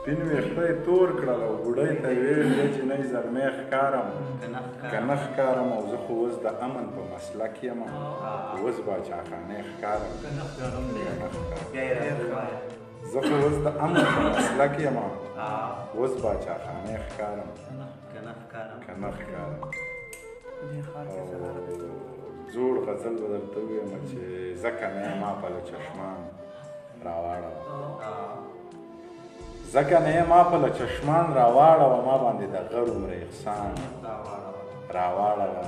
سپین ویښته یې تور کړل او بوډۍ ته یې ویل دی چې نه یې زلمی ښکارم که نه ښکارم او زه خو اوس د امن په مسلک یم اوس باچاخانې ښکارم زه خو اوس د امن په مسلک یم اوس باچاخانې ښکارم که نه ښکارم زوړ غزل به درته ووایم چې ځکه نه یې ما په له چشمان راواړوه ځکه نه یې ما په له چشمان راواړوه ما باندې د غر عمر احسان راواړوه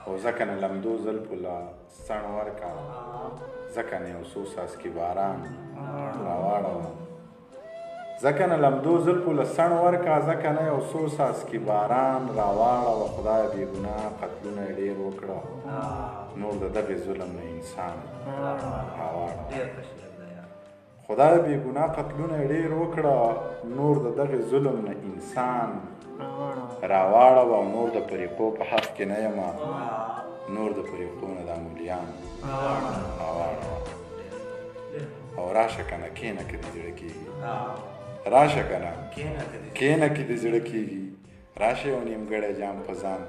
او ځکه نه لمدو زلفو له څڼ ورکه ځکه نه یو څو څاڅکي باران راواړوه ځکه نه لمدو زلفو له څڼ ورکه ځکه نه یو څو څاڅکي باران راواړوه خدایه بې ګناه قتلونه یې ډېر وکړه نور د دغې ظلم نه انسان راواړوه خدای بې ګناه قتلونه یې ډېر وکړه نور د دغې ظلم نه انسان راواړوه او نور د فریقو په حق کې نه یم نور د فریقو نه دا مولیان راواړوه او راشه که نه کښېنه که دې زړه کېږي راشه که نه کښېنه که دې زړه کېږي راشه یو نیمګړی جام په ځان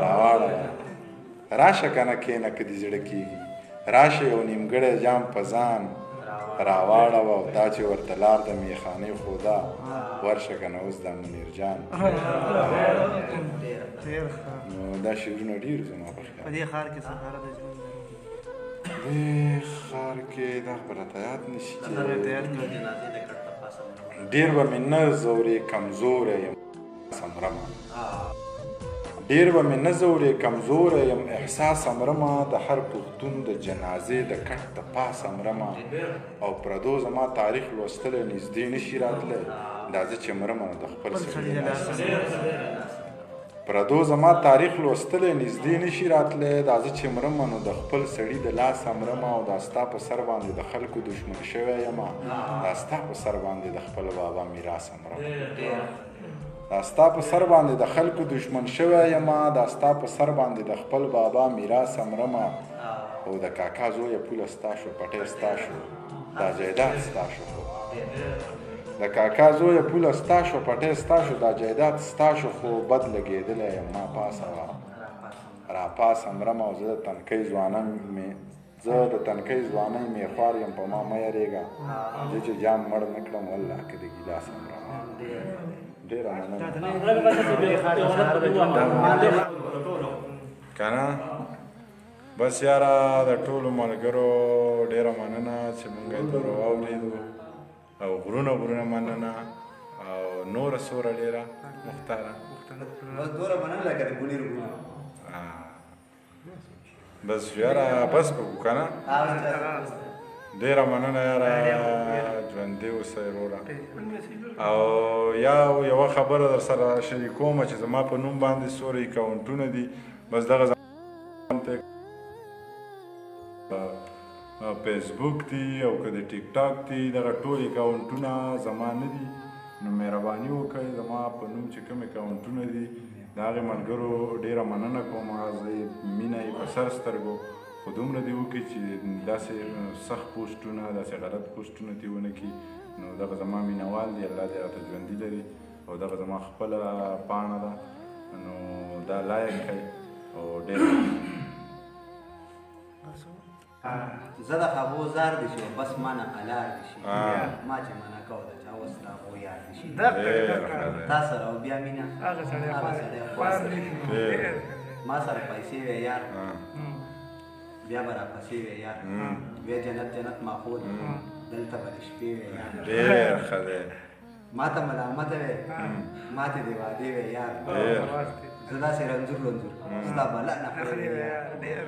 راواړوه راشه که نه کښېنه که دې زړه کېږي راشه یو نیمګړی جام په ځان راواړوه او دا چې ورته لار د میخانې ښوده ورشه که نه اوس د منیر جان نو دا شعرونه ډېر زما په خیال په دې ښار کې سهاره د ژوند دې ښار کې دا خو راته یاد نه شي چې ډېر به مې نه ځورې کمزوری یم مرمه ډېر به مې نه ځورې کمزوری یم احساس مرمه د هر پښتون د جنازې د کټ د پاسه مرمه او پردو زما تاریخ لوستلی نږدې نه شي راتلی دا زه چې مرمه نو د خپل سړي پردو زما تاریخ لوستلی نږدې نه شي راتلی دا زه چې مرمه نو د خپل سړي د لاسه مرمه او دا ستا په سر باندې د خلکو دشمن شوی یم دا ستا په سر باندې د خپل بابا میراث مرمه دا ستا په سر باندې د خلکو دشمن شوی یم دا ستا په سر باندې د خپل بابا میراث مرمه او د کاکا زویه پوله ستا شو پټی ستا شو دا جایداد ستا شو د کاکا زویه پوله ستا شو پټی ستا شو دا جایداد ستا شو خو بد لګېدلی یم ما پاسه راپاسه مرمه او زه د تنکۍ ځوانۍ میخوار یم په ما مه یارېږه زه چې جام مړ نه کړم والله که د ګیلاسه مرمه ډېره مننه که نه بس یاره د ټولو ملګرو ډېره مننه چې مونږ یې تور واورېدو او غرونه مننه او نوره سوره ډېره مختاره بس یاره بس به وکړو که نه ډېره مننه یاره ژوندي اوسئ وروره او یوه خبره در سره شریکومه چې زما په نوم باندې څوره اکاونټونه دي بس دغه فیسبوک دي او که د ټیک ټاک دي دغه ټول اکاونټونه زما نه دي نو مهرباني وکړئ زما په نوم چې کوم اکاونټونه دي د هغې ملګرو ډېره مننه کوم زه مینه یې په سر سترګو خو دومره دې وکړي چې داسې سخت پوسټونه داسې غلط پوسټونه دې ونه کړي نو دغه زما مینهوال دی الله دې راته ژوندي لري او دغه زما خپله پاڼه ده نو دا لایک کړئ او ډېر زه د هغو زار دي شي بس ما نه قلار دي شي ما چې منع کوه د چا اوس د هغو یار دي شي تا سره او بیا مینه هغه سړی ما سره پیسې وې یار بیا به راپسې وې یار بیا جنت ماحول دلته به د شپې وې یار ډېر ښه دی ما ته ملامته وې ما ته دې وعدې وې یار زه داسې رنځور ستا بلا نه خورې یار